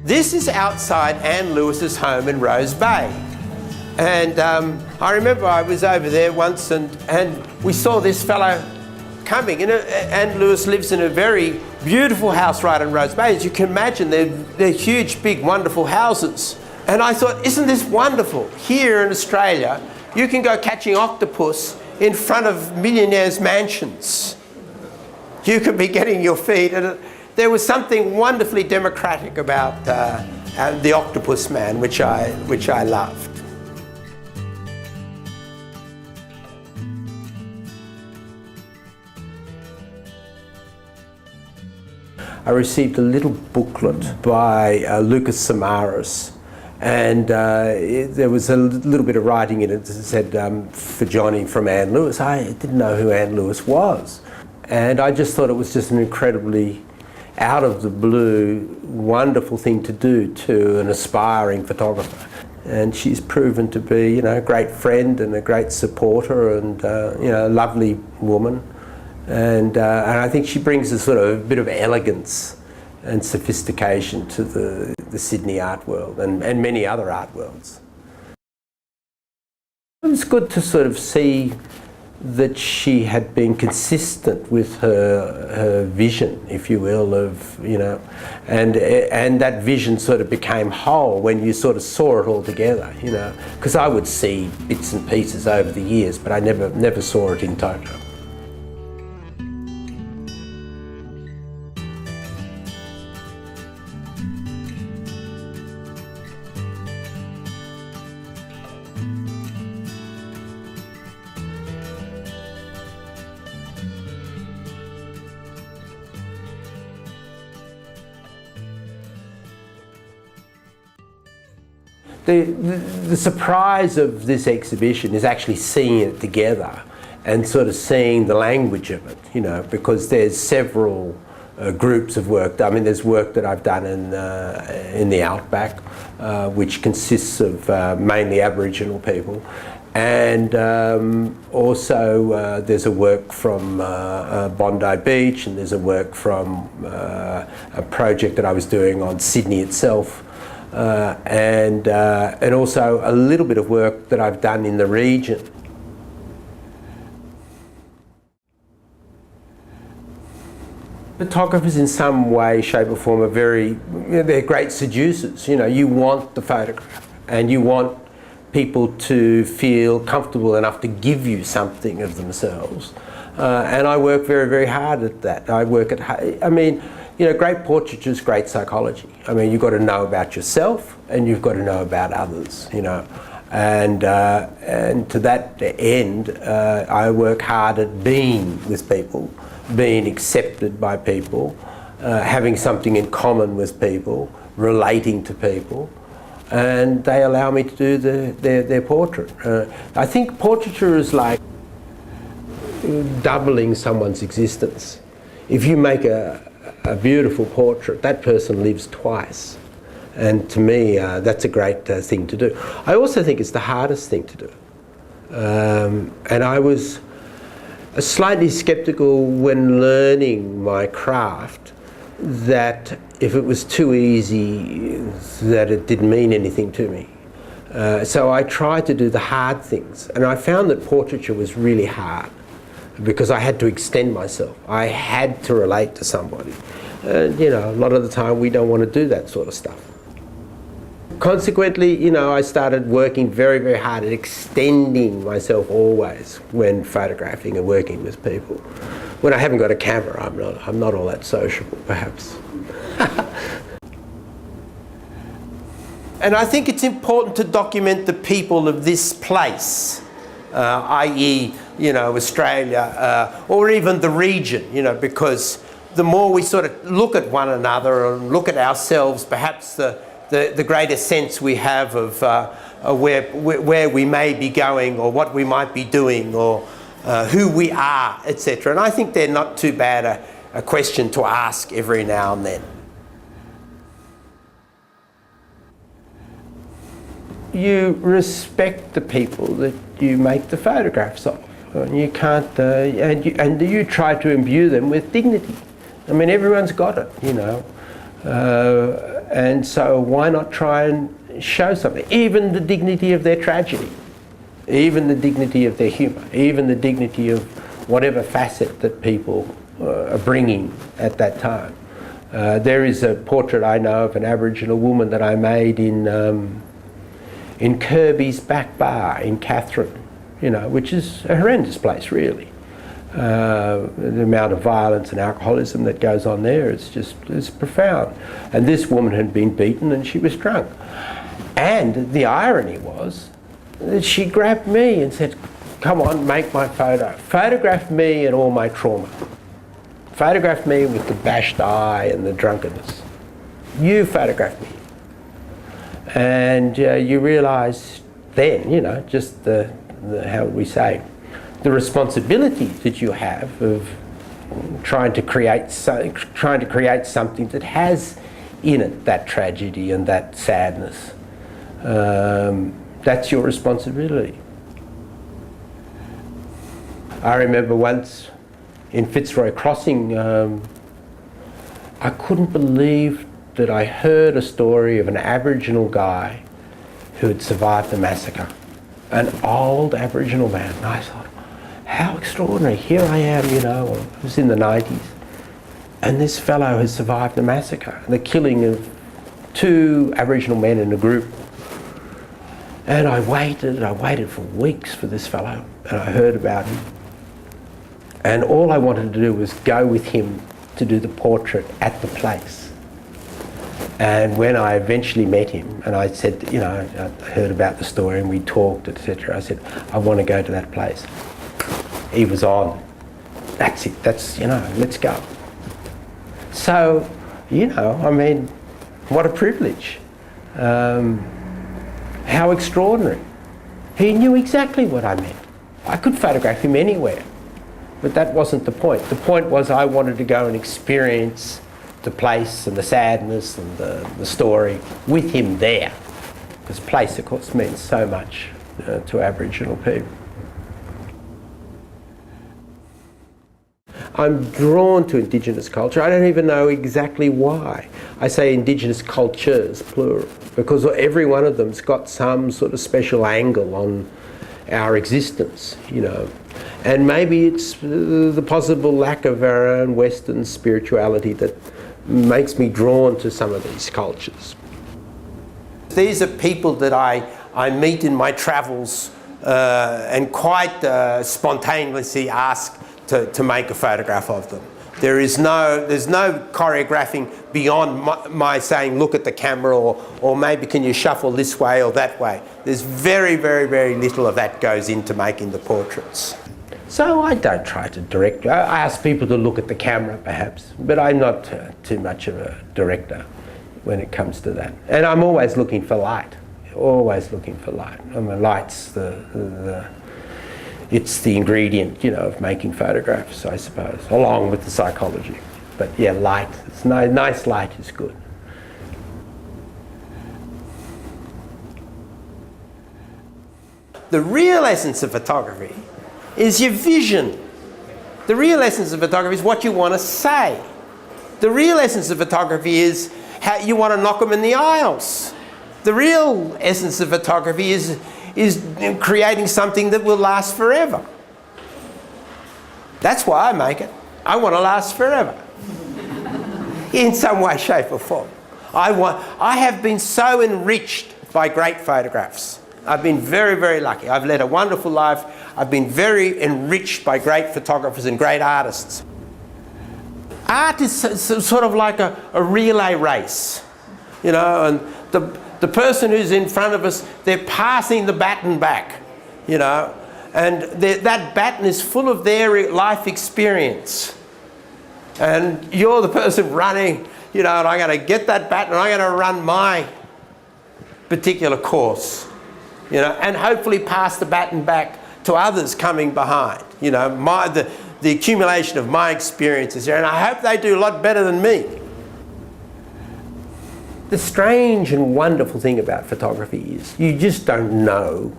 This is outside Anne Lewis's home in Rose Bay. And I remember I was over there once and we saw this fellow coming. You know, Anne Lewis lives in a very beautiful house right in Rose Bay. As you can imagine, they're huge, big, wonderful houses. And I thought, isn't this wonderful? Here in Australia, you can go catching octopus in front of millionaires' mansions. You could be getting your feet. And there was something wonderfully democratic about the octopus man, which I loved. I received a little booklet by Lucas Samaras, and there was a little bit of writing in it that said, for Johnny from Anne Lewis. I didn't know who Anne Lewis was. And I just thought it was just an incredibly out of the blue, wonderful thing to do to an aspiring photographer. And she's proven to be, you know, a great friend and a great supporter and, you know, a lovely woman. And I think she brings a sort of a bit of elegance and sophistication to the Sydney art world and many other art worlds. It was good to sort of see that she had been consistent with her vision, if you will, of, you know, and that vision sort of became whole when you sort of saw it all together, you know, because I would see bits and pieces over the years, but I never saw it in total. The surprise of this exhibition is actually seeing it together and sort of seeing the language of it, you know, because there's several groups of work. I mean, there's work that I've done in the outback, which consists of mainly Aboriginal people, and also there's a work from Bondi Beach, and there's a work from a project that I was doing on Sydney itself. And also a little bit of work that I've done in the region. Photographers in some way, shape or form are they're great seducers. You know, you want the photograph and you want people to feel comfortable enough to give you something of themselves. And I work very, very hard at that. I mean, you know, great portraiture is great psychology. I mean, you've got to know about yourself and you've got to know about others, you know. And to that end, I work hard at being with people, being accepted by people, having something in common with people, relating to people, and they allow me to do their portrait. I think portraiture is like doubling someone's existence. If you make a beautiful portrait, that person lives twice. And to me, that's a great thing to do. I also think it's the hardest thing to do. And I was slightly sceptical when learning my craft that if it was too easy, that it didn't mean anything to me. So I tried to do the hard things. And I found that portraiture was really hard, because I had to extend myself. I had to relate to somebody. You know, a lot of the time we don't want to do that sort of stuff. Consequently, you know, I started working very, very hard at extending myself always when photographing and working with people. When I haven't got a camera, I'm not all that sociable, perhaps. And I think it's important to document the people of this place, i.e., you know, Australia, or even the region, you know, because the more we sort of look at one another and look at ourselves, perhaps the greater sense we have of where we may be going or what we might be doing or who we are, etc. And I think they're not too bad a question to ask every now and then. You respect the people that you make the photographs of. And you can't, and you try to imbue them with dignity. I mean, everyone's got it, you know. And so why not try and show something? Even the dignity of their tragedy, even the dignity of their humour, even the dignity of whatever facet that people are bringing at that time. There is a portrait I know of an Aboriginal woman that I made in Kirby's Back Bar in Katherine, you know, which is a horrendous place really. The amount of violence and alcoholism that goes on there is profound. And this woman had been beaten and she was drunk. And the irony was that she grabbed me and said, come on, make my photo. Photograph me and all my trauma. Photograph me with the bashed eye and the drunkenness. You photograph me. And you realise then, you know, just the how would we say, the responsibility that you have of trying to create something that has in it that tragedy and that sadness. That's your responsibility. I remember once in Fitzroy Crossing, I couldn't believe that I heard a story of an Aboriginal guy who had survived the massacre. An old Aboriginal man. And I thought, how extraordinary. Here I am, you know, it was in the 90s. And this fellow has survived the massacre, the killing of 2 Aboriginal men in a group. And I waited for weeks for this fellow, and I heard about him. And all I wanted to do was go with him to do the portrait at the place. And when I eventually met him, and I said, you know, I heard about the story and we talked, etc. I said, I want to go to that place. He was on. That's it, that's, you know, let's go. So, you know, I mean, what a privilege. How extraordinary. He knew exactly what I meant. I could photograph him anywhere, but that wasn't the point. The point was I wanted to go and experience the place and the sadness and the story with him there. Because place, of course, means so much to Aboriginal people. I'm drawn to Indigenous culture. I don't even know exactly why. I say Indigenous cultures, plural, because every one of them's got some sort of special angle on our existence, you know. And maybe it's the possible lack of our own Western spirituality that makes me drawn to some of these cultures. These are people that I meet in my travels and quite spontaneously ask to make a photograph of them. There's no choreographing beyond my saying, look at the camera, or maybe can you shuffle this way or that way. There's very, very, very little of that goes into making the portraits. So I don't try to direct. I ask people to look at the camera perhaps, but I'm not too much of a director when it comes to that. And I'm always looking for light, always looking for light. I mean, light's it's the ingredient, you know, of making photographs, I suppose, along with the psychology. But yeah, light, it's nice light is good. The real essence of photography is your vision. The real essence of photography is what you want to say. The real essence of photography is how you want to knock them in the aisles. The real essence of photography is creating something that will last forever. That's why I make it. I want to last forever. In some way, shape or form. I have been so enriched by great photographs. I've been very, very lucky. I've led a wonderful life. I've been very enriched by great photographers and great artists. Art is sort of like a relay race, you know, and the person who's in front of us, they're passing the baton back, you know, and that baton is full of their life experience. And you're the person running, you know, and I'm going to get that baton and I'm going to run my particular course, you know, and hopefully pass the baton back to others coming behind, you know, the accumulation of my experiences here, and I hope they do a lot better than me. The strange and wonderful thing about photography is you just don't know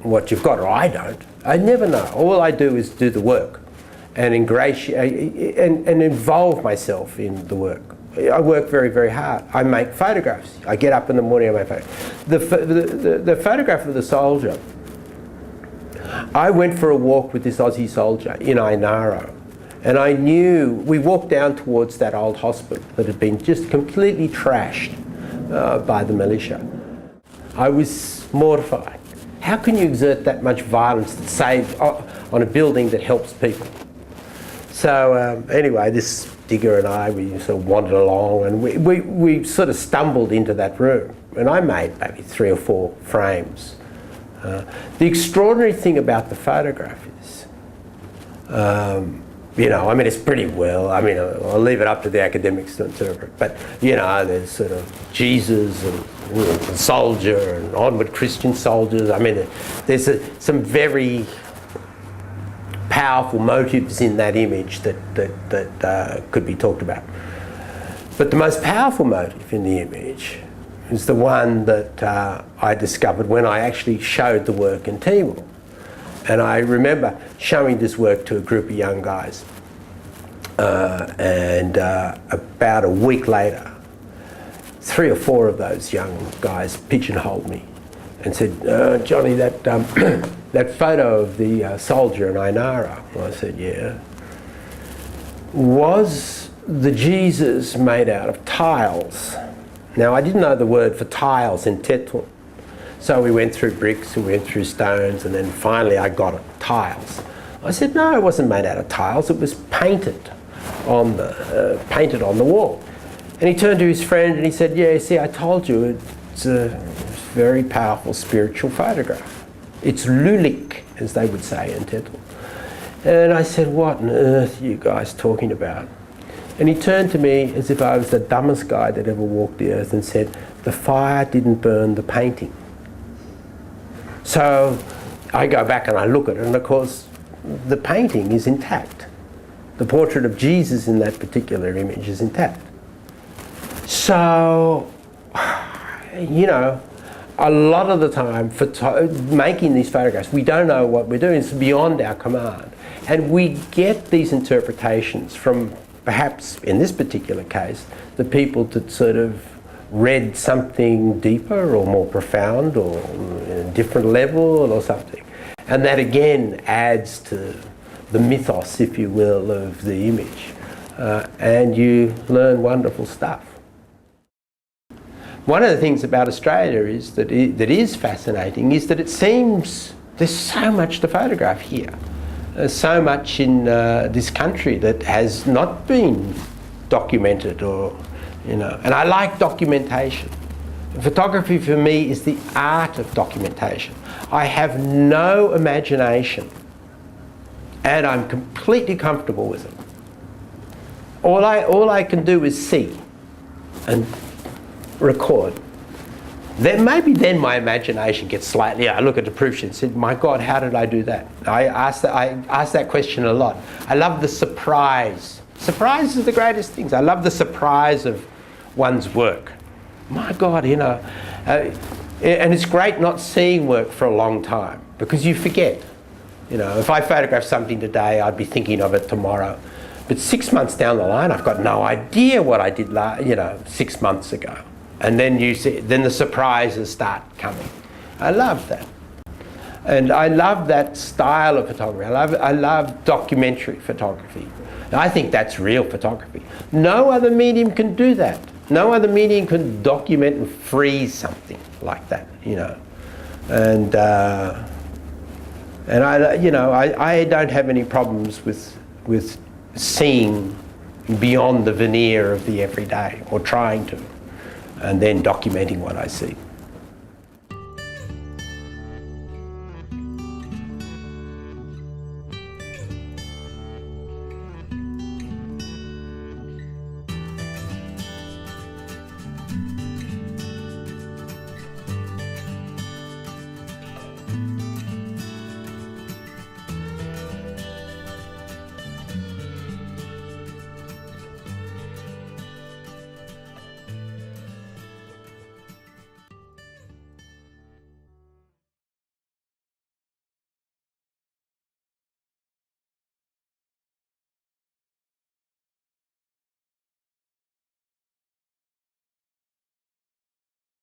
what you've got, or I don't. I never know. All I do is do the work and ingratiate and involve myself in the work. I work very, very hard. I make photographs. I get up in the morning, I make photographs. The photograph of the soldier, I went for a walk with this Aussie soldier in Ainaro, and I knew, we walked down towards that old hospital that had been just completely trashed by the militia. I was mortified. How can you exert that much violence to save on a building that helps people? So anyway, this digger and I, we sort of wandered along, and we sort of stumbled into that room, and I made maybe 3 or 4 frames. The extraordinary thing about the photograph is, you know, I mean, it's pretty well, I mean, I'll leave it up to the academics to interpret, but, you know, there's sort of Jesus and the soldier and onward Christian soldiers. I mean, there's some very powerful motives in that image that could be talked about. But the most powerful motive in the image is the one that I discovered when I actually showed the work in Timor. And I remember showing this work to a group of young guys, and about a week later, 3 or 4 of those young guys pigeonholed me and said, Johnny, that that photo of the soldier in Ainara. I said, yeah. Was the Jesus made out of tiles? Now, I didn't know the word for tiles in Tetun. So we went through bricks, we went through stones, and then finally I got it, tiles. I said, no, it wasn't made out of tiles, it was painted on the wall. And he turned to his friend and he said, yeah, see, I told you, it's a very powerful spiritual photograph. It's lulik, as they would say in Tetun. And I said, what on earth are you guys talking about? And he turned to me as if I was the dumbest guy that ever walked the earth and said, the fire didn't burn the painting. So I go back and I look at it, and of course the painting is intact. The portrait of Jesus in that particular image is intact. So, you know, a lot of the time for making these photographs, we don't know what we're doing. It's beyond our command. And we get these interpretations from, perhaps in this particular case, the people that sort of read something deeper or more profound or a different level or something. And that again adds to the mythos, if you will, of the image. And you learn wonderful stuff. One of the things about Australia is that is fascinating is that it seems there's so much to photograph here. There's so much in this country that has not been documented, or, you know, and I like documentation. Photography for me is the art of documentation. I have no imagination and I'm completely comfortable with it. All I can do is see and record. Then maybe then my imagination gets slightly, I look at the proof sheet and said, my God, how did I do that? I ask that question a lot. I love the surprise. Surprise is the greatest things. I love the surprise of one's work. My God, you know, and it's great not seeing work for a long time because you forget. You know, if I photograph something today, I'd be thinking of it tomorrow. But 6 months down the line, I've got no idea what I did, 6 months ago. And then you see, then the surprises start coming. I love that. And I love that style of photography. I love documentary photography. I think that's real photography. No other medium can do that. No other medium can document and freeze something like that, you know. And I don't have any problems with seeing beyond the veneer of the everyday, or trying to, and then documenting what I see.